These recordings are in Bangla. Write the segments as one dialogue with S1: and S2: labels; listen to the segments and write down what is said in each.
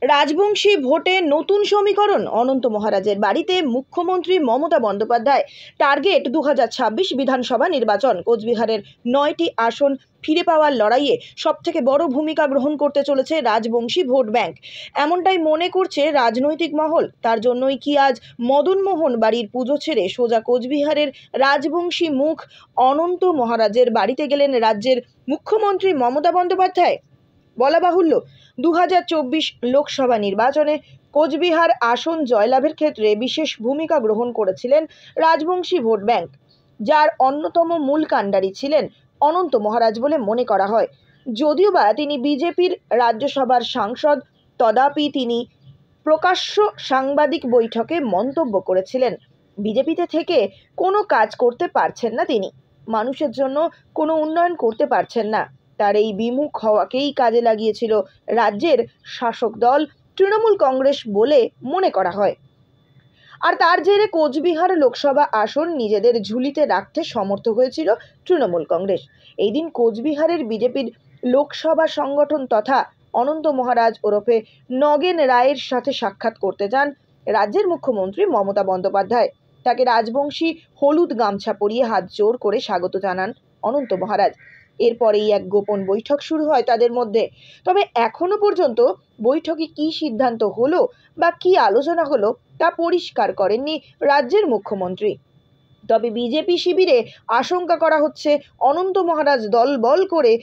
S1: রাজবংশী ভোটে নতুন সমীকরণ। অনন্ত মহারাজের বাড়িতে মুখ্যমন্ত্রী মমতা বন্দ্যোপাধ্যায়। টার্গেট 2026 বিধানসভা নির্বাচন। কোচবিহারের 9টি আসন ফিরে পাওয়ার লড়াইয়ে সবথেকে বড় ভূমিকা গ্রহণ করতে চলেছে রাজবংশী ভোট ব্যাংক, এমনটাই মনে করছে রাজনৈতিক মহল। তার জন্যই কি আজ মদন মোহন বাড়ির পুজো ছেড়ে সোজা কোচবিহারের রাজবংশী মুখ অনন্ত মহারাজের বাড়িতে গেলেন রাজ্যের মুখ্যমন্ত্রী মমতা বন্দ্যোপাধ্যায়। বলা বাহুল্য, 2024 লোকসভা নির্বাচনে কোচবিহার আসন জয়লাভের ক্ষেত্রে বিশেষ ভূমিকা গ্রহণ করেছিলেন রাজবংশী ভোট ব্যাংক, যার অন্যতম মূল কাণ্ডারি ছিলেন অনন্ত মহারাজ বলে মনে করা হয়। যদিও বা তিনি বিজেপির রাজ্যসভার সাংসদ, তদাপি তিনি প্রকাশ্য সাংবাদিক বৈঠকে মন্তব্য করেছিলেন, বিজেপিতে থেকে কোনো কাজ করতে পারছেন না তিনি, মানুষের জন্য কোনো উন্নয়ন করতে পারছেন না। তার এই বিমুখ হওয়াকেই কাজে লাগিয়েছিল রাজ্যের শাসক দল তৃণমূল কংগ্রেস বলে মনে করা হয়। আর তার জেরে কোচবিহার লোকসভা আসন নিজেদের ঝুলিতে রাখতে সমর্থ হয়েছিল তৃণমূল কংগ্রেস। এই দিন কোচবিহারের বিজেপির লোকসভা সংগঠন তথা অনন্ত মহারাজ ওরফে নগেন রায়ের সাথে সাক্ষাৎ করতে যান রাজ্যের মুখ্যমন্ত্রী মমতা বন্দ্যোপাধ্যায়। তাকে রাজবংশী হলুদ গামছা পরিয়ে হাত জোর করে স্বাগত জানান অনন্ত মহারাজ। এরপরেই এক গোপন বৈঠক শুরু হয় তাদের মধ্যে। তবে এখনো পর্যন্ত বৈঠকে কী সিদ্ধান্ত হলো বা কী আলোচনা হলো তা পরিষ্কার করেননি রাজ্যের মুখ্যমন্ত্রী। তবে বিজেপি শিবিরে আশঙ্কা করা হচ্ছে অনন্ত মহারাজ দলবল করে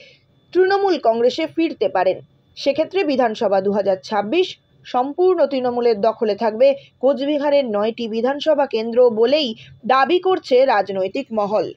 S1: তৃণমূল কংগ্রেসে ফিরতে পারেন। সেক্ষেত্রে বিধানসভা 2026 সম্পূর্ণ তৃণমূলের দখলে থাকবে কোচবিহারের 9টি বিধানসভা কেন্দ্র বলেই দাবি করছে রাজনৈতিক মহল।